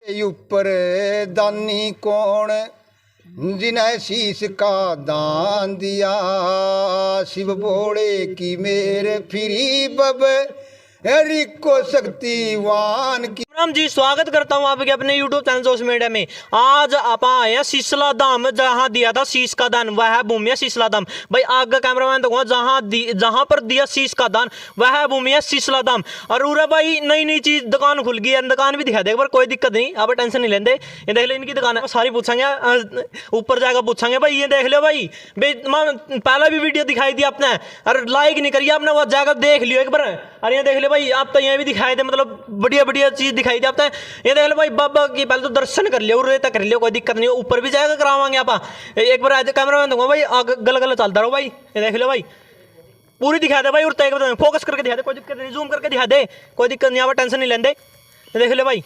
ऊपर दानी कौन जिन्हें शीश का दान दिया, शिव भोले की मेरे फिरी बब को शक्तिवान की। राम जी स्वागत करता हूं आपके अपने YouTube चैनल सोशल मीडिया में। आज आप आए हैं शीशला धाम, जहां दिया था शीश का दान वह भूमि है शीशला धाम। भाई आगे कैमरामैन देखो, जहां पर दिया शीश का दान वह भूमि है शीशला धाम। और उरे भाई नई नई चीज दुकान खुल गई है, दुकान भी दिखा देगा पर कोई दिक्कत नहीं, आप टेंशन नहीं लेंगे। ये देख लो इनकी दुकान है, सारी पूछेंगे, ऊपर जाकर पूछेंगे। भाई ये देख लो भाई, पहला भी वीडियो दिखाई दी आपने और लाइक नहीं करिए आपने, वो जाकर देख लियो एक बार। और ये देख लो भाई, आप तो यहाँ भी दिखाई दे, मतलब बढ़िया बढ़िया चीज दिखाई दी आपने। ये देख लो भाई, बाबा की पहले तो दर्शन कर लियो, उरे तक कर लियो, कोई दिक्कत नहीं, ऊपर भी जाएगा करावाएंगे आप। एक बार कैमरा मैन दूंगा भाई, गल गल चलता रहो भाई। ये देख लो भाई, पूरी दिखा दे भाई, उड़ता एक बार फोकस करके दिखा दे, कोई दिक्कत नहीं, जूम करके दिखा दे, कोई दिक्कत नहीं, आप टेंशन नहीं लेंगे। ये देख लो भाई,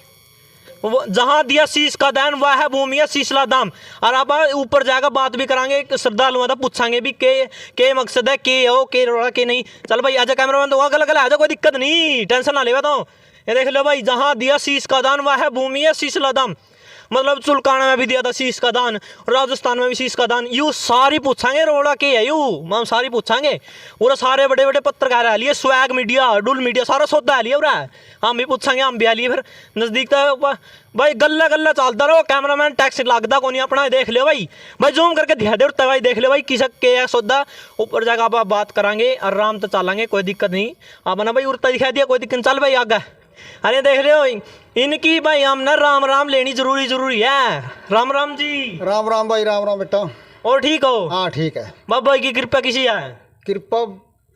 जहां दिया शीश का दान वह है भूमि है शीशला धाम। और आप ऊपर जाकर बात भी करांगे श्रद्धालुओं से, पूछांगे भी के मकसद है, के हो के रोड़ा के नहीं। चल भाई आजा कैमरामैन तो गल गल आजा, कोई दिक्कत नहीं, टेंशन ना ले। तो ये देख लो भाई, जहां दिया शीश का दान वह है भूमि है शीशला धाम। मतलब चुलकाना में भी दिया था शीश का दान, राजस्थान में भी शीश का दान। यू सारी पूछांगे रोड़ा के है, यू हम सारी पूछांगे। पूरा सारे बड़े बड़े पत्रकार आ लिए, स्वैग मीडिया डुल मीडिया सारा सौदा आ लिया पूरा। हम भी पूछांगे, हम भी आ लिए फिर नजदीक तक भाई, गल्ला गल्ला चलता रहो। कैमरामैन टैक्स लगता को नहीं अपना, देख लियो भाई। भाई जूम करके दिखा दे उठता भाई, देख लियो भाई किसक के है सौदा। ऊपर जाकर आप बात करांगे, आराम से चलेंगे, कोई दिक्कत नहीं। आप ना भाई उड़ता दिखा दिया, कोई दिक्कत, चल भाई आगे। अरे देख रहे हो इनकी भाई, हम ना राम राम लेनी जरूरी है। राम राम जी। राम राम भाई, राम राम बेटा। और ठीक हो? हाँ ठीक है। बाबा की कृपा किसी है? कृपा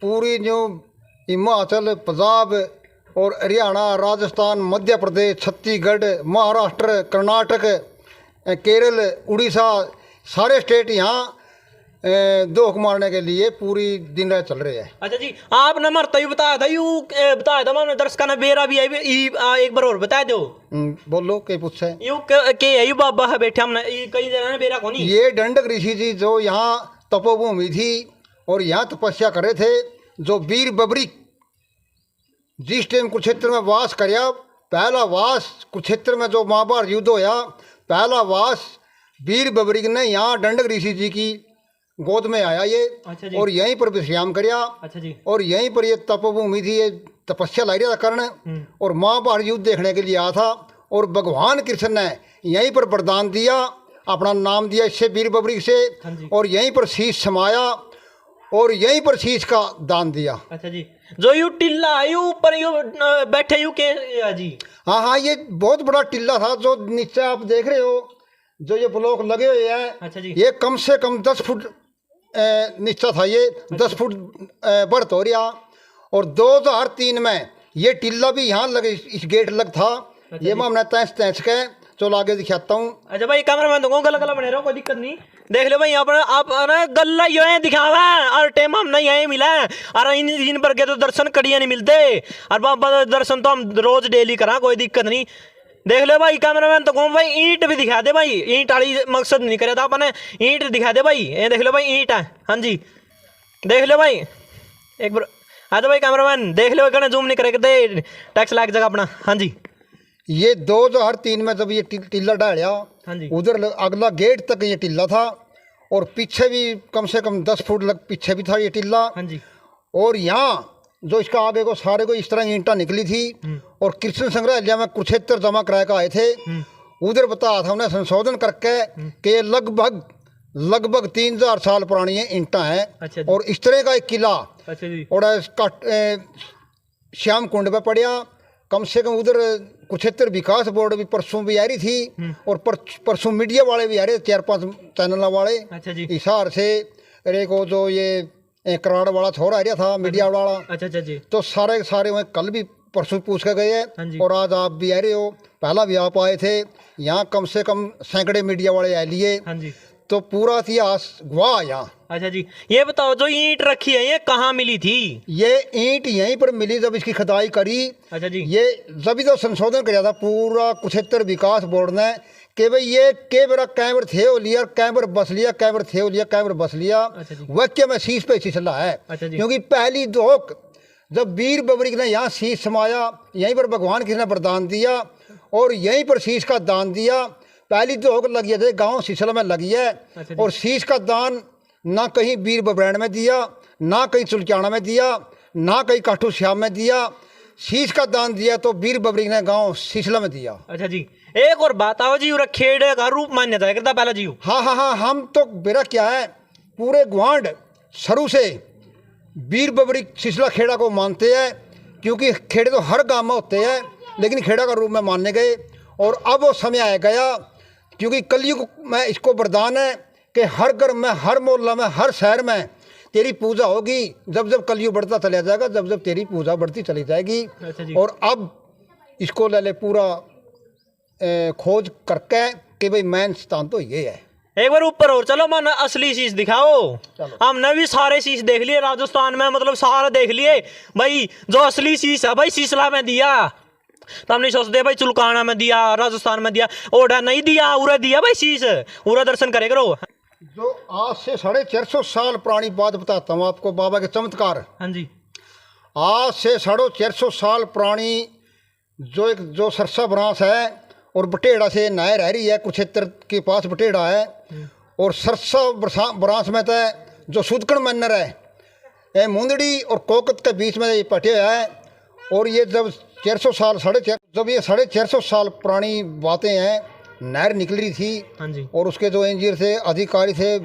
पूरी जो हिमाचल, पंजाब और हरियाणा, राजस्थान, मध्य प्रदेश, छत्तीसगढ़, महाराष्ट्र, कर्नाटक, केरल, उड़ीसा, सारे स्टेट यहाँ धोख मारने के लिए पूरी दिन रात चल रहे हैं। अच्छा जी, आपने मरता ही बताया था, यू बताया था मैंने दर्शक ने, बेरा भी एक बार और बता दो। बोलो के पूछे यू के यू बाबा है बैठे, हमने कई जगह ने बेरा को नहीं। ये दंडक ऋषि जी जो यहाँ तपोभूमि थी और यहाँ तपस्या कर रहे थे, जो वीर बबरी जिस टाइम कुरुक्षेत्र में वास करया, पहला वास कुरुक्षेत्र में जो महाभारत युद्ध होया, पहला वास वीर बबरी ने यहाँ दंडक ऋषि जी की गोद में आया ये। अच्छा जी। और यहीं पर विश्राम करया। अच्छा जी। और यहीं पर ये तपोभूमि थी, ये तपस्या लाई रहा था कर्ण, और महाभारत युद्ध देखने के लिए आया था। और भगवान कृष्ण ने यहीं पर वरदान दिया, अपना नाम दिया इससे, वीर बबरी से, और यहीं पर शीश समाया और यहीं पर शीश का दान दिया। अच्छा जी। जो यू टिल्ला यू ऊपर यू बैठे यू के जी? हाँ हाँ, ये बहुत बड़ा टिल्ला था जो नीचे आप देख रहे हो, जो ये ब्लॉक लगे हुए हैं। अच्छा जी। ये कम से कम 10 फुट नीचा था, ये 10 फुट बढ़त हो रहा। और 2003 में ये टिल्ला भी यहाँ लगे, इस गेट लग था। ये मैं हमने तैंस के चलो आगे दिखाता हूँ। अच्छा भाई कैमरामैन दूंगा, गला गला बने रहो, कोई दिक्कत नहीं। देख लो भाई यहाँ पर आप गल्ला यो है दिखावा है, और टाइम हम नहीं यही मिला है। और इन पर के तो दर्शन कड़िया नहीं मिलते, और बाबा दर्शन तो हम रोज डेली करा, कोई दिक्कत नहीं। देख ले भाई कैमरामैन तो कहूँ भाई, ईंट भी दिखा दे भाई, ईंट वाली मकसद नहीं करे था अपने, ईंट दिखा दे भाई। ये देख लो भाई, ईंट है। हाँ जी देख लो भाई एक बार, हाँ तो भाई कैमरामैन देख लो, कहना जूम नहीं करे टैक्स लाग जाएगा अपना। हाँ जी। ये 2003 में जब ये टिल्ला डालिया, हाँ जी, उधर अगला गेट तक ये टिल्ला था, और पीछे भी कम से कम 10 फुट पीछे भी था ये टिल्ला। हाँ जी। और यहाँ जो इसका आगे को सारे को इस तरह ईंटा निकली थी, और कृष्ण संग्रहालय में कुरुक्षेत्र जमा कराए का आए थे, उधर बताया था उन्हें संशोधन करके कि ये लगभग 3000 साल पुरानी ये ईंटा है। अच्छा। और इस तरह का एक किला। अच्छा जी। और इसका श्याम कुंड पे पड़िया, कम से कम उधर कुरुक्षेत्र विकास बोर्ड भी परसों भी आ रही थी, और परसों मीडिया वाले भी आ रहे, 4-5 चैनल वाले। अच्छा जी। इशार से अरे को जो ये कराड़ वाला छोरा आ रहा था मीडिया वाला। अच्छा अच्छा जी। तो सारे वहीं कल भी परसों पूछ के गए हैं, और आज आप भी आ रहे हो, पहला भी आप आए थे। यहाँ कम से कम सैकड़े मीडिया वाले आ लिए। हाँ जी। तो पूरा इतिहास गवाह यहाँ। अच्छा जी। ये बताओ जो ईंट रखी है ये कहाँ मिली थी? ये ईंट यहीं पर मिली जब इसकी खुदाई करी। अच्छा जी। ये जब तो संशोधन किया था पूरा कुरुक्षेत्र विकास बोर्ड ने कि भाई ये के मेरा कैमर थे हो लिया, कैमर बस लिया, कैमर थे हो लिया, कैमर बस लिया। वाक्य में शीश पे शीशला है। अच्छा जी। क्योंकि पहली धोख जब वीर बबरी ने यहाँ शीश समाया, यहीं पर भगवान किसी ने वरदान दिया, और यहीं पर शीश का दान दिया। पहली तो होकर लगी है गांव सिसला में लगी है। और शीश का दान ना कहीं वीर बब्रैण में दिया, ना कहीं चुलचाना में दिया, ना कहीं काठू श्याम में दिया। शीश का दान दिया तो वीर बबरी ने गांव सिसला में दिया। अच्छा जी, एक और बात आओ जी, खेड़े का रूप मान्यता करता पहला जी। हाँ हाँ हाँ, हम तो मेरा क्या है, पूरे गुआंढ शुरू से वीर बबरी सिसला खेड़ा को मानते हैं, क्योंकि खेड़े तो हर गांव में होते हैं, लेकिन खेड़ा का रूप में मानने गए। और अब वो समय आ गया, क्योंकि कलयुग में इसको वरदान है कि हर घर में, हर मोहल्ला में, हर शहर में तेरी पूजा होगी। जब जब कलयुग बढ़ता चला जाएगा, जब जब तेरी पूजा बढ़ती चली जाएगी। और अब इसको ले ले पूरा खोज करके कि भाई मैन स्थान तो ये है। एक बार ऊपर और चलो, मन असली शीश दिखाओ। हमने भी सारे शीश देख लिए राजस्थान में, मतलब सारा देख लिए भाई। जो असली शीश है भाई सिसला में दिया, तो हम नहीं सोचते भाई चुलकाना में दिया, राजस्थान में दिया, ओढ़ा नहीं दिया, उरा दिया भाई शीश, उरा दर्शन करे करो। जो आज से 450 साल पुरानी बात बताता हूँ आपको, बाबा के चमत्कार। हाँ जी, आज से 450 साल पुरानी जो सरसा ब्रांच है, और बटेड़ा से नहर रह रही है, कुरुक्षेत्र के पास बटेड़ा है। और सरसा ब्रांच में तो जो सुदकण मंदिर है, मुंदड़ी और कोकत के बीच में ये पटे है। और ये जब 400 साल जब ये 450 साल पुरानी बातें हैं, नहर निकल रही थी। हाँ जी। और उसके जो इंजीनियर थे, अधिकारी थे,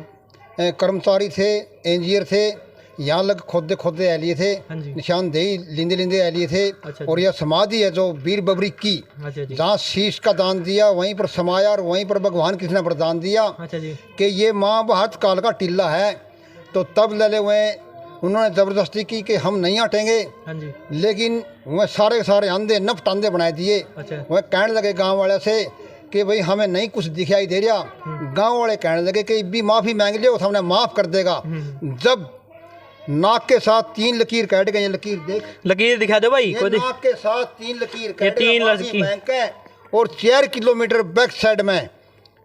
कर्मचारी थे, इंजीनियर थे, यहाँ लग खोदे एलिए थे, निशानदेही लिंदे एलिए थे। अच्छा, और यह समाधि है जो वीर बबरी की, जहाँ शीश का दान दिया वहीं पर समाया, और वहीं पर भगवान कृष्ण ने वरदान दिया कि ये महाभारत काल का टिल्ला है। तो तब लले हुए उन्होंने ज़बरदस्ती की कि हम नहीं हटेंगे। लेकिन वह सारे के सारे अंधे नपटांधे बनाए दिए। वह कहने लगे गाँव वाले से कि भाई हमें नहीं कुछ दिखाई दे रहा। गाँव वाले कहने लगे कि भी माफ़ी मांग लियो, तो हमने माफ़ कर देगा। जब नाक के साथ 3 लकीर काट गए, लकीर देख, लकीर दिखा दो भाई। नाक के साथ 3 लकीर काट, 3 लकीर, और 4 किलोमीटर बैक साइड में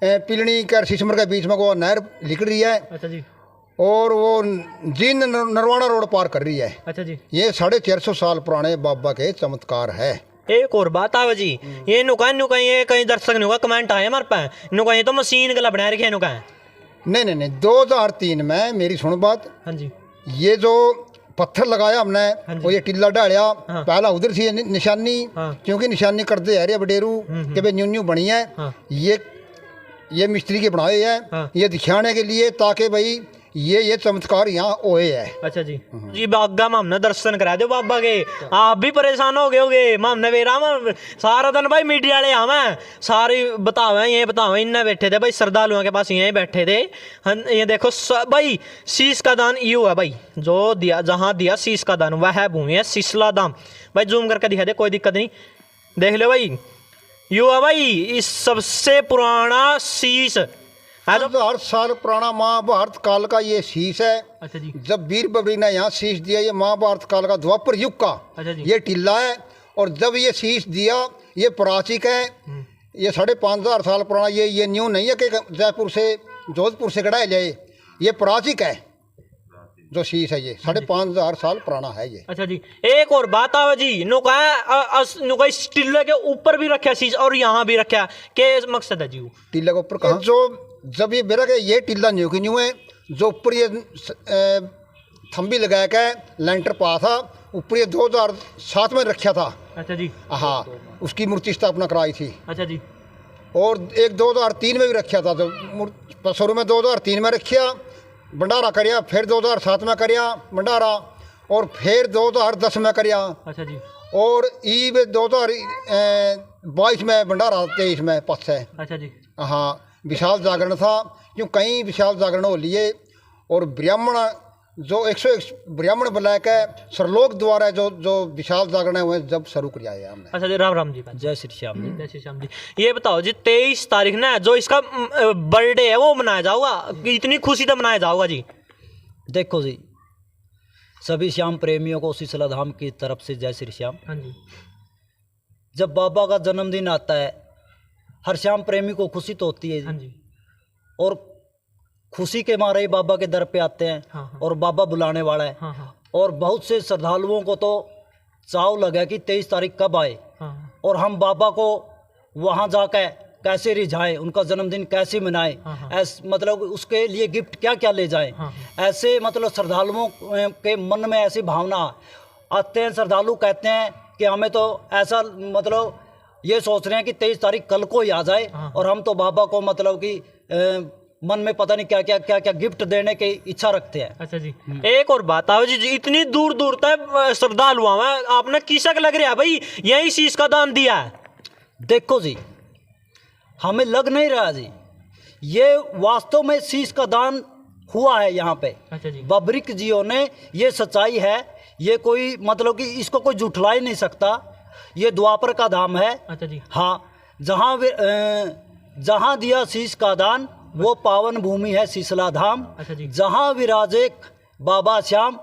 पिलनी कर सिसमर के बीच में वो नहर निकल रही है। अच्छा जी। और वो जींद नरवाना रोड पार कर रही है। अच्छा जी। ये 450 साल पुराने बाबा के चमत्कार है। एक और बात आवे जी, ये नुका ये कहीं दर्शक नुका कमेंट आए हमारे पास, नुका ये तो मशीन गला बना रखे नुका है। नहीं 2003 में मेरी सुन बात। हाँ जी। ये जो पत्थर लगाया हमने, वो ये टिल्ला डालिया। हाँ। पहला उधर थी निशानी। हाँ। क्योंकि निशानी कर दे अरे बडेरू के भाई न्यू बनी है। हाँ। ये मिस्त्री के बनाए हैं। हाँ। ये दिखाने के लिए ताकि भाई ये चमत्कार यहाँ ओए है। अच्छा जी। जी बागा हमने दर्शन करा दो बाबा के, आप भी परेशान हो गए होगे। हमने वेरा सारा दिन भाई मीडिया वाले हमें सारी बतावे इन्हें बैठे थे भाई, श्रद्धालुओं के पास यहीं बैठे थे। ये देखो भाई शीश का दान यू है भाई, जो दिया जहाँ दिया शीश का दान वह भूमि है सिसला धाम। भाई जूम करके दिखा दे, कोई दिक्कत नहीं, देख लो भाई। यू है भाई इस सबसे पुराना शीश, 1000 साल पुराना महाभारत काल का ये शीश है। अच्छा जी। जब वीर बबरी ने यहाँ शीश दिया, ये महाभारत काल का द्वापर युग का। अच्छा जी। ये टिल्ला है। और जब ये शीश दिया, ये प्राचीक है, ये 5,500 साल पुराना। ये न्यू नहीं है कि जयपुर से जोधपुर से कढ़ाया जाए, ये प्राचीक है जो शीश है, ये 5,500 साल पुराना है ये। अच्छा जी। एक और बात आवे जी, नुका इस टिल्ले के ऊपर भी रखा शीश और यहाँ भी रखा, के मकसद है जी? टिल्ले के ऊपर कहाँ? जो जब ये मेरा ये टिल्ला न्यू की न्यू है, जो ऊपर ये थंबी लगाया के लेंटर पा था, ऊपर ये 2007 में रखा था। अच्छा जी। हाँ, उसकी मूर्ति स्थापना कराई थी। अच्छा जी। और एक 2003 में भी रखा था, जो शुरू में 2003 में रखा, भंडारा करिया, फिर 2007 में करिया भंडारा, और फिर 2010 में करिया। अच्छा जी। और ईब 2022 में भंडारा, 23 में पस है। अच्छा जी। हाँ, विशाल जागरण था, क्यों कहीं विशाल जागरण हो लिए। और ब्राह्मण जो 101 ब्राह्मण बुलाया के सरलोक द्वारा जो विशाल जागरण हुए जब शुरू किया है हमने। अच्छा जी। राम जी, जय श्री श्याम जी। जय श्री श्याम जी। ये बताओ जी, 23 तारीख ना जो इसका बर्थडे है वो मनाया जाऊगा, इतनी खुशी से मनाया जाऊगा जी? देखो जी, सभी श्याम प्रेमियों को सिसला धाम की तरफ से जय श्री श्याम। हाँ जी। जब बाबा का जन्मदिन आता है, हर श्याम प्रेमी को खुशी तो होती है। हाँ जी। और खुशी के मारे ही बाबा के दर पे आते हैं। हाँ। और बाबा बुलाने वाला है। हाँ। और बहुत से श्रद्धालुओं को तो चाव लगा कि 23 तारीख कब आए। हाँ। और हम बाबा को वहाँ जाकर कैसे रिझाएं, उनका जन्मदिन कैसे मनाएं, मतलब उसके लिए गिफ्ट क्या क्या ले जाएं। ऐसे मतलब श्रद्धालुओं के मन में ऐसी भावना आते हैं। श्रद्धालु कहते हैं कि हमें तो ऐसा मतलब ये सोच रहे हैं कि 23 तारीख कल को ही आ जाए और हम तो बाबा को मतलब कि मन में पता नहीं क्या क्या गिफ्ट देने की इच्छा रखते हैं। अच्छा जी, एक और बात आओ जी, इतनी दूर दूर तक श्रद्धालु हैं, आपने किसक लग रहा है भाई यही शीश का दान दिया है? देखो जी, हमें लग नहीं रहा जी, ये वास्तव में शीश का दान हुआ है यहाँ पे। अच्छा जी, बबरिक जियों ने, ये सच्चाई है, ये कोई मतलब कि इसको कोई झुठला ही नहीं सकता। ये द्वापर का धाम है। अच्छा जी, हाँ, जहाँ दिया शीश का दान वो पावन भूमि है शीशला धाम। अच्छा जी, जहाँ विराजे बाबा श्याम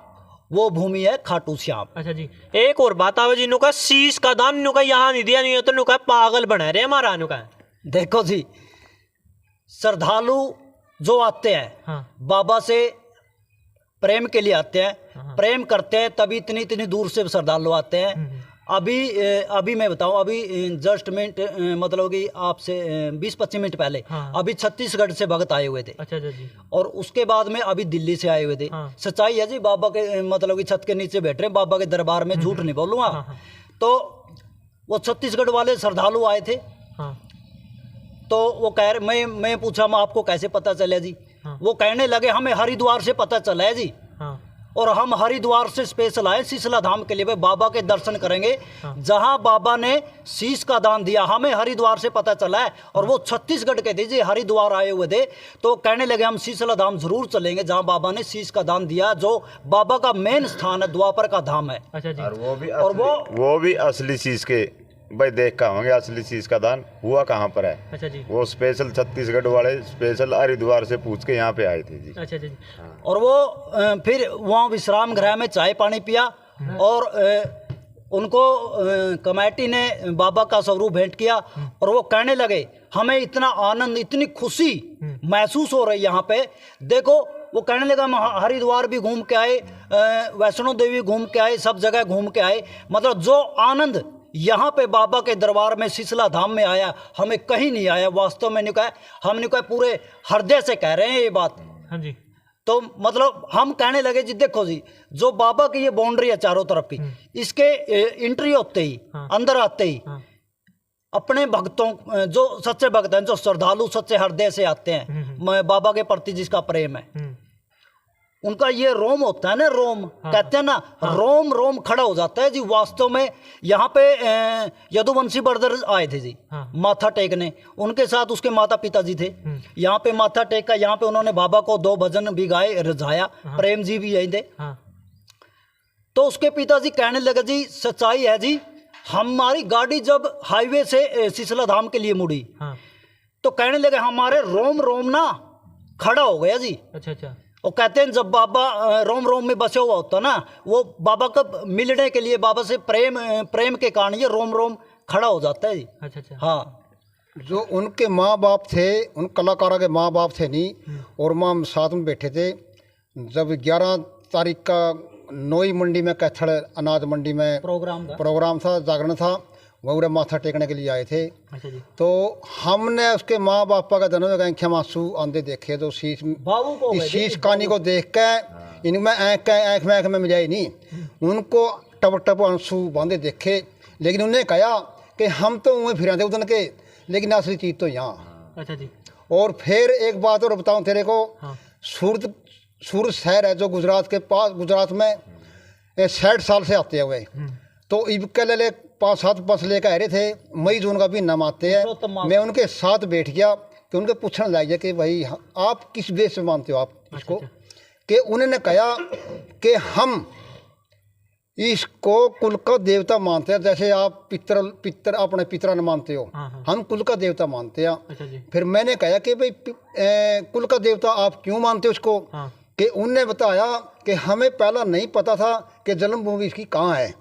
वो भूमि है खाटू श्याम। अच्छा जी, एक और बात आओ जी, नुका शीश का दान नुका यहाँ नहीं दिया, नहीं तो नुका पागल बना रहे हमारा नुका। देखो जी, श्रद्धालु जो आते हैं हाँ, बाबा से प्रेम के लिए आते हैं, प्रेम करते हैं, तभी इतनी दूर से श्रद्धालु आते हैं। अभी मैं बताऊं, अभी जस्ट मिनट मतलब कि आपसे 20-25 मिनट पहले अभी छत्तीसगढ़ से भक्त आए हुए थे। अच्छा जी, और उसके बाद में अभी दिल्ली से आए हुए थे। सच्चाई है जी, बाबा के मतलब कि छत के नीचे बैठ रहे हैं बाबा के दरबार में, झूठ नहीं बोलूँगा। तो वो छत्तीसगढ़ वाले श्रद्धालु आए थे। तो वो कह रहे, मैं पूछा मैं आपको कैसे पता चला जी? वो कहने लगे हमें हरिद्वार से पता चला है जी, और हम हरिद्वार से स्पेशल आए शीशला धाम के लिए, बाबा के दर्शन करेंगे। जहां बाबा ने शीश का दान दिया हमें हरिद्वार से पता चला है, और वो छत्तीसगढ़ के थे जी, हरिद्वार आए हुए थे। तो कहने लगे हम शीशला धाम जरूर चलेंगे जहां बाबा ने शीश का दान दिया, जो बाबा का मेन स्थान है, द्वापर का धाम है। अच्छा जी, और वो भी असली शीश के भाई देख का होंगे, असली शीश का दान हुआ कहाँ पर है। अच्छा जी, वो स्पेशल छत्तीसगढ़ वाले स्पेशल हरिद्वार से पूछ के यहाँ पे आए थे जी। अच्छा जी, और वो फिर वहाँ विश्राम गृह में चाय पानी पिया, और उनको कमेटी ने बाबा का स्वरूप भेंट किया, और वो कहने लगे हमें इतना आनंद, इतनी खुशी महसूस हो रही है यहाँ पे। देखो, वो कहने लगा हम हरिद्वार भी घूम के आए, वैष्णो देवी घूम के आए, सब जगह घूम के आए, मतलब जो आनंद यहाँ पे बाबा के दरबार में शीशला धाम में आया हमें कहीं नहीं आया। वास्तव में नहीं कहा, हमने कहा पूरे हृदय से कह रहे हैं ये बात। हाँ जी, तो मतलब हम कहने लगे जी, देखो जी, जो बाबा की ये बाउंड्री है चारों तरफ की, इसके एंट्री होते ही, अंदर आते ही अपने भक्तों, जो सच्चे भक्त हैं, जो श्रद्धालु सच्चे हृदय से आते हैं, बाबा के प्रति जिसका प्रेम है, उनका ये रोम होता है ना, रोम कहते हैं ना, रोम रोम खड़ा हो जाता है जी। वास्तव में यहाँ पे यदुवंशी ब्रदर आए थे जी, माथा टेकने, उनके साथ उसके माता पिता जी थे। यहाँ पे माथा टेक का, यहाँ पे उन्होंने बाबा को 2 भजन भी गाए, रिझाया। प्रेम जी भी यही थे। तो उसके पिताजी कहने लगे जी, सच्चाई है जी, हमारी गाड़ी जब हाईवे से शीशला धाम के लिए मुड़ी, तो कहने लगे हमारे रोम रोम ना खड़ा हो गया जी। अच्छा, वो कहते हैं जब बाबा रोम रोम में बसे हुआ होता ना, वो बाबा का मिलने के लिए, बाबा से प्रेम के कारण ये रोम रोम खड़ा हो जाता है जी। अच्छा, हाँ, जो उनके माँ बाप थे, उन कलाकारों के माँ बाप थे नहीं, और माँ साथ में बैठे थे। जब 11 तारीख का नोई मंडी में, कैथड़ अनाज मंडी में प्रोग्राम था, जागरण था, वह माथा टेकने के लिए आए थे। अच्छा जी, तो हमने उसके माँ बापा का जन्म आँखें आंसू आंधे देखे, तो शीश कहानी को देख के इनमें आँख में मिलाई नहीं, उनको टप टप आंसू बांधे देखे। लेकिन उन्हें कहा कि हम तो वहीं फिर थे उधन के, लेकिन असली चीज़ तो यहाँ। अच्छा जी, और फिर एक बात और बताऊँ तेरे को, सूरत शहर है जो गुजरात के पास, गुजरात में 60 साल से आते हुए, तो इबके ले 5-7 बस लेकर आ रहे थे, मई जून का महीना मानते हैं। मैं उनके साथ बैठ गया कि उनके पूछने लग गया कि भाई आप किस देश से मानते हो आप इसको। कि उन्होंने कहा कि हम इसको कुल का देवता मानते हैं, जैसे आप पितर अपने पितरा न मानते हो, हम कुल का देवता मानते हैं। फिर मैंने कहा कि भाई कुल का देवता आप क्यों मानते हो इसको? कि उनने बताया कि हमें पहला नहीं पता था कि जन्मभूमि इसकी कहाँ है,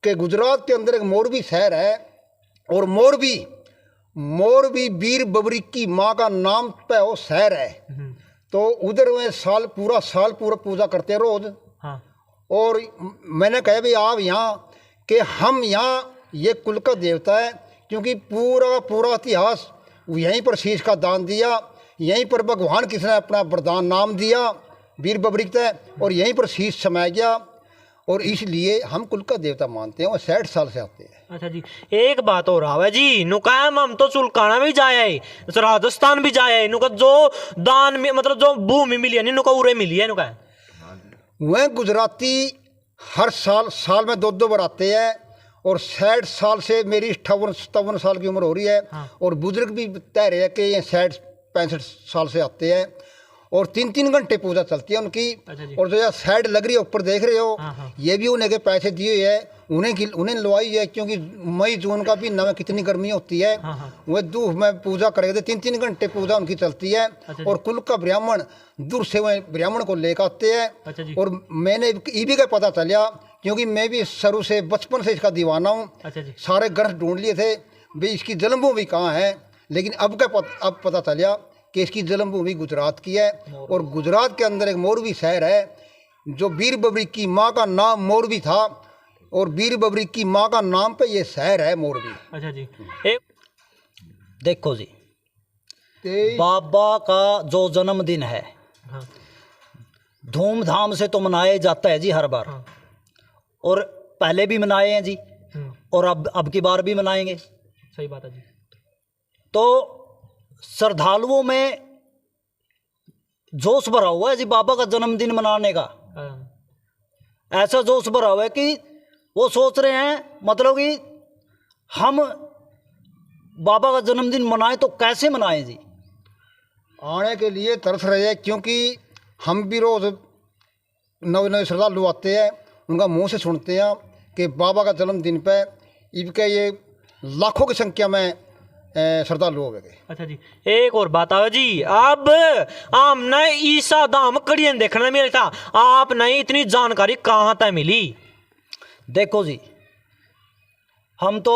कि गुजरात के अंदर एक मोरबी शहर है, और मोरबी वीर बबरी की माँ का नाम पे वो शहर है। तो उधर वे पूरा साल पूजा करते हैं रोज। और मैंने कहा भाई आप यहाँ, कि हम यहाँ ये कुल का देवता है, क्योंकि पूरा का पूरा इतिहास यहीं पर शीश का दान दिया, यहीं पर भगवान कृष्ण ने अपना वरदान नाम दिया वीर बबरी तय, और यहीं पर शीश समाया गया, और इसलिए हम कुल का देवता मानते हैं। और 60 साल से आते हैं। अच्छा जी, एक बात हो रहा है जी, नुकाम हम तो चुलकाना भी जाया है, राजस्थान भी जाया है, नुका जो दान में मतलब जो भूमि मिली है नहीं नुका उरे मिली है नुका। वह गुजराती हर साल में 2-2 बार आते हैं, और 60 साल से मेरी 58-57 साल की उम्र हो रही है। हाँ। और बुजुर्ग भी तय रहे कि ये 60-65 साल से आते हैं, और 3-3 घंटे पूजा चलती है उनकी। अच्छा जी। और जो यह साइड लग रही है ऊपर देख रहे हो, हाँ, हाँ। ये भी उन्हें के पैसे दिए हैं, उन्हें लवाई है, क्योंकि मई जून का महीना में कितनी गर्मी होती है। हाँ, हाँ। वह धूप में पूजा करेंगे, 3-3 घंटे पूजा उनकी चलती है। अच्छा जी। और कुल का ब्राह्मण दूर से वह ब्राह्मण को लेकर आते हैं। अच्छा जी। और मैंने ये भी का पता चला, क्योंकि मैं भी शुरू से बचपन से इसका दीवाना हूँ। अच्छा जी। सारे ग्रंथ ढूंढ लिए थे भाई इसकी जन्मभूमि कहाँ है, लेकिन अब पता चला कि इसकी जन्मभूमि गुजरात की है। और गुजरात के अंदर एक मोरबी शहर है, जो वीर बबरी की माँ का नाम मोरबी था, और वीर बबरी की माँ का नाम पे ये शहर है मोरबी। अच्छा जी। एक देखो जी, ते- बाबा का जो जन्मदिन है हाँ, धूमधाम से तो मनाया जाता है जी हर बार, हाँ। और पहले भी मनाए हैं जी, हम्म, और अब की बार भी मनाएंगे। सही बात है जी। तो श्रद्धालुओं में जोश भरा हुआ है जी बाबा का जन्मदिन मनाने का। हाँ, ऐसा जोश भरा हुआ है कि वो सोच रहे हैं, मतलब कि हम बाबा का जन्मदिन मनाएं तो कैसे मनाएं जी। आने के लिए तरस रहे हैं, क्योंकि हम भी रोज़ नवे नवे श्रद्धालु आते हैं, उनका मुंह से सुनते हैं कि बाबा का जन्मदिन पे इनके ये लाखों की संख्या में श्रद्धालु हो गए। अच्छा जी, एक और बात आओ जी, अब हमने ईसा धाम कड़ियन देखने मिला था, आपने इतनी जानकारी कहाँ तक मिली? देखो जी, हम तो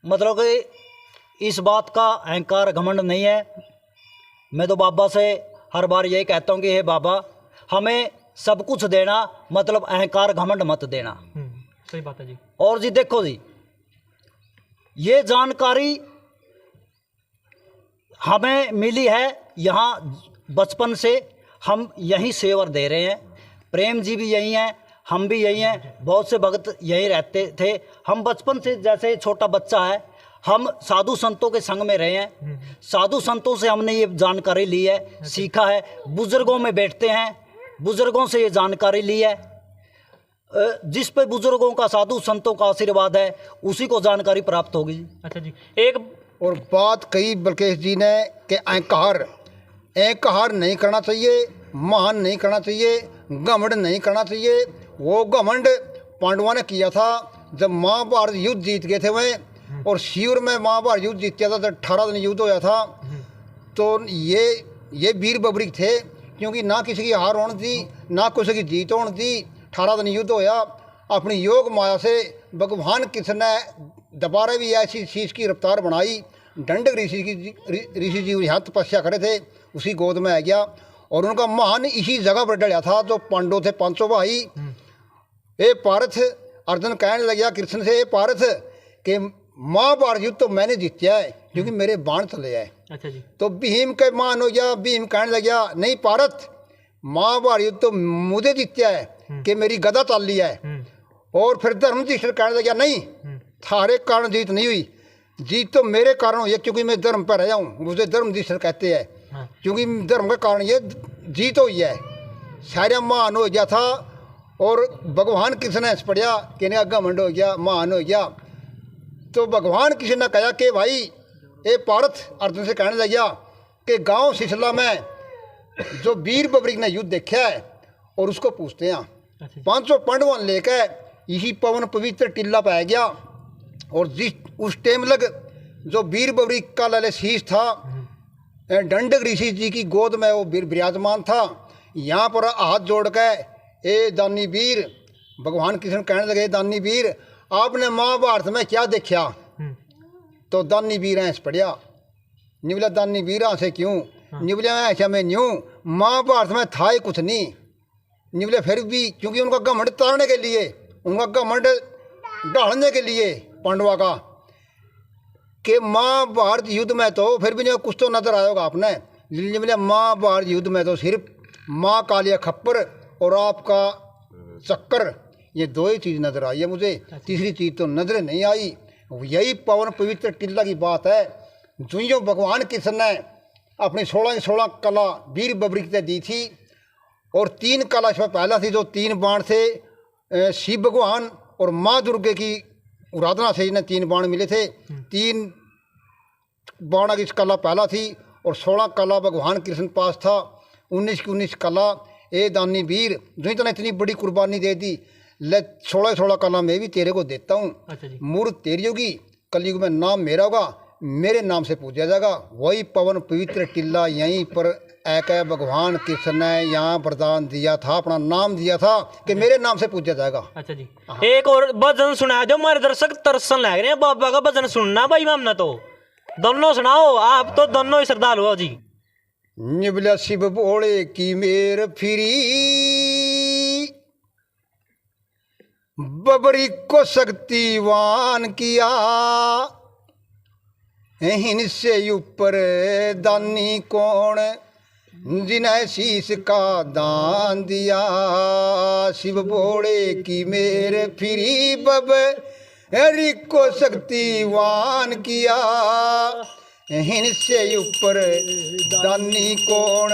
मतलब कि इस बात का अहंकार घमंड नहीं है। मैं तो बाबा से हर बार यही कहता हूँ कि हे बाबा, हमें सब कुछ देना, मतलब अहंकार घमंड मत देना। सही बात है जी। और जी देखो जी, ये जानकारी हमें मिली है यहाँ बचपन से, हम यहीं सेवर दे रहे हैं। प्रेम जी भी यहीं हैं, हम भी यहीं हैं, बहुत से भक्त यहीं रहते थे। हम बचपन से, जैसे छोटा बच्चा है, हम साधु संतों के संग में रहे हैं, साधु संतों से हमने ये जानकारी ली है, सीखा है। बुजुर्गों में बैठते हैं, बुजुर्गों से ये जानकारी ली है। जिस पे बुजुर्गों का, साधु संतों का आशीर्वाद है, उसी को जानकारी प्राप्त होगी। अच्छा जी, एक और बात कही बलकेश जी ने कि अहंकार नहीं करना चाहिए, महान नहीं करना चाहिए, घमंड नहीं करना चाहिए। वो घमंड पांडवों ने किया था जब महाभारत युद्ध जीत गए थे वह, और शिविर में महाभारत युद्ध जीत गया था, जब 18 दिन युद्ध होया था। तो ये वीर बबरी थे, क्योंकि ना किसी की हार होने दी, ना किसी की जीत होने दी। 18 दिन युद्ध होया, अपनी योग माया से भगवान कृष्ण ने दोबारा भी ऐसी चीज़ की रफ्तार बनाई। दंडक ऋषि जी यहाँ तपस्या करे थे, उसी गोद में आ गया, और उनका महान इसी जगह पर डलिया था। जो पांडव थे, 500 भाई, ए पार्थ, अर्जुन कहने लग गया कृष्ण से, ए पार्थ के महाभारत युद्ध तो मैंने जीता है, क्योंकि मेरे बाण चले आए। अच्छा जी। तो भीम के मान हो गया, भीम कहने लग गया, नहीं पार्थ, महाभारत युद्ध तो मुझे जीता है कि मेरी गदा चल ली है। और फिर धर्मयुधिष्ठिर कहने लग गया, नहीं, थारे कारण जीत नहीं हुई, जीत तो मेरे कारण हुई है, क्योंकि मैं धर्म पर रहा हूँ, मुझे धर्मयुधिष्ठिर कहते हैं। क्योंकि धर्म का कारण ये जीत हुई है। सारा महान हो गया था, और भगवान कृष्ण ने पढ़िया कि घमंड हो गया, महान हो गया। तो भगवान कृष्ण ने कहा कि भाई ए पार्थ, अर्जुन से कहने लग गया कि गांव सिसला में जो वीर बबरी ने युद्ध देखा है, और उसको पूछते हैं। 500 पांडवों लेकर यही पवन पवित्र टिल्ला पाया गया, और जिस उस टाइम लग जो वीर बबरी का लाले शीश था, दंडक ऋषि जी की गोद में वो विराजमान था। यहाँ पर हाथ जोड़ के, ए दानी वीर, भगवान कृष्ण कहने लगे, दानी वीर, आपने महाभारत में क्या देखा? तो दानी वीर ऐस पढ़िया, निवला दानी वीर से क्यों? निवले ऐसा में न्यूँ, महाभारत में था ही कुछ नहीं। निवले फिर भी, क्योंकि उनका घमंड तारने के लिए, उनका घमंड ढालने के लिए पांडवा का, कि महाभारत युद्ध में तो फिर भी नहीं कुछ तो नजर आया होगा आपने, लेकिन बोले महाभारत युद्ध में तो सिर्फ माँ कालिया खप्पर और आपका चक्कर, ये दो ही चीज़ नजर आई है मुझे, तीसरी चीज़ तो नजर नहीं आई। यही पवन पवित्र टिल्ला की बात है। जो भगवान कृष्ण ने अपनी 16 कला वीर बबरी की दी थी, और 3 कला इसमें पहला थी जो 3 बाण से शिव भगवान और माँ दुर्गे की आराधना से इन्हें 3 बाण मिले थे। 3 बाण की कला पहला थी और 16 कला भगवान कृष्ण पास था। 19 की 19 कला ए दानी वीर, जो इतना इतनी बड़ी कुर्बानी दे दी, ले 16 कला मैं भी तेरे को देता हूँ। अच्छा जी। मूर्त तेरी होगी, कलयुग में नाम मेरा होगा, मेरे नाम से पूजा जाएगा। वही पवन पवित्र टिल्ला यहीं पर एक है भगवान कृष्ण ने यहाँ वरदान दिया था, अपना नाम दिया था कि मेरे नाम से पूजा जाएगा। अच्छा जी। एक और भजन सुना दो, हमारे दर्शक तरसन लग रहे हैं बाबा का भजन सुनना भाई। हमने तो दोनों सुनाओ, आप तो दोनों ही श्रद्धालु हो जी। निबला शिव भोले की मेर फिरी, बबरी को शक्तिवान किया, इनसे ऊपर दानी कौन, जिन्हें शीश का दान दिया। शिव भोले की मेर फिरी, बबरी को शक्तिवान किया, इनसे ऊपर दानी कौन,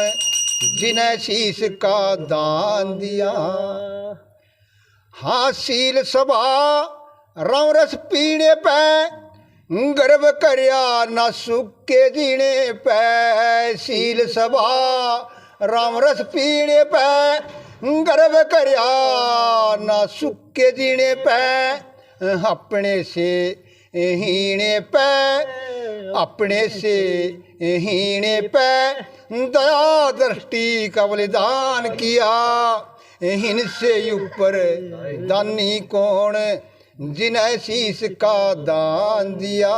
जिन्हें शीश का दान दिया। हासिल सभा राम रस पीने पे, गर्व करया ना सुखे जीने पे। शील सभा राम रस पीने पे, गर्व करया ना सुखे जीने पे। अपने से हीने पे, अपने से हीने पे, दया दृष्टि का बलिदान किया। इनसे ऊपर दानी कौन, जिन्हें शीश का दान दिया।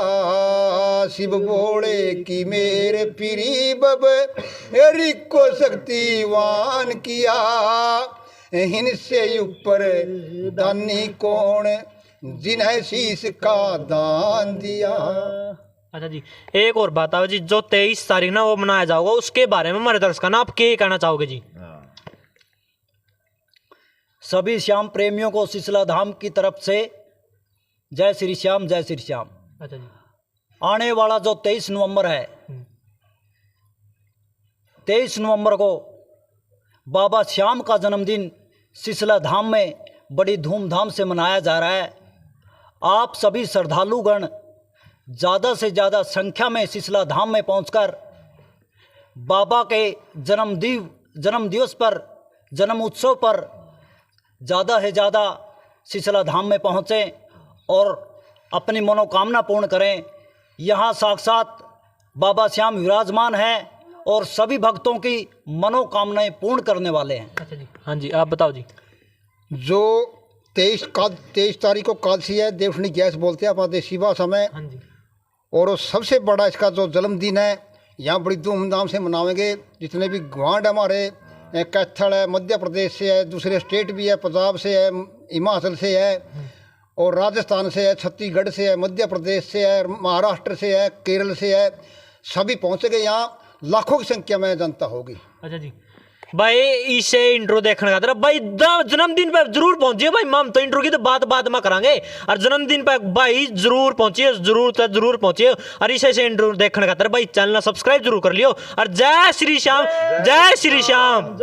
शिव भोले की मेरे पीरी, बबरी को शक्तिवान किया, इनसे ऊपर दानी कौन, जिन्हें शीश का दान दिया। अच्छा जी, एक और बात आओ जी, जो 23 तारीख ना वो मनाया जाएगा, उसके बारे में हमारे दर्शक ना आप क्या कहना चाहोगे जी? सभी श्याम प्रेमियों को शीतला धाम की तरफ से जय श्री श्याम, जय श्री श्याम। अच्छा जी। आने वाला जो 23 नवंबर है, 23 नवंबर को बाबा श्याम का जन्मदिन शीतला धाम में बड़ी धूमधाम से मनाया जा रहा है। आप सभी श्रद्धालुगण ज़्यादा से ज़्यादा संख्या में शीतला धाम में पहुंचकर बाबा के जन्म दिवस पर, जन्म उत्सव पर ज़्यादा से ज़्यादा शीतला धाम में पहुँचें और अपनी मनोकामना पूर्ण करें। यहाँ साक्षात बाबा श्याम विराजमान हैं और सभी भक्तों की मनोकामनाएं पूर्ण करने वाले हैं। अच्छा जी। हाँ जी, आप बताओ जी। जो 23 तारीख को कादशी है, देवशनी गैस बोलते हैं अपना देसी भाषा में। हाँ जी। और सबसे बड़ा इसका जो जन्मदिन है, यहाँ बड़ी धूमधाम से मनाएंगे। जितने भी ग्वांड हमारे, कैथल है, मध्य प्रदेश से है, दूसरे स्टेट भी है, पंजाब से है, हिमाचल से है, और राजस्थान से है, छत्तीसगढ़ से है, मध्य प्रदेश से है, महाराष्ट्र से है, केरल से है, सभी पहुँचेंगे। यहाँ लाखों की संख्या में जनता होगी। अच्छा जी भाई, इसे इंट्रो देखने का भाई जन्मदिन पे जरूर पहुंचिए भाई। हम तो इंट्रो की तो बात में करांगे, और जन्मदिन पे भाई जरूर पहुंचिए, जरूर पहुंचिए। और इसे इंट्रो देखने का भाई चैनल सब्सक्राइब जरूर कर लियो। और जय श्री श्याम, जय श्री श्याम।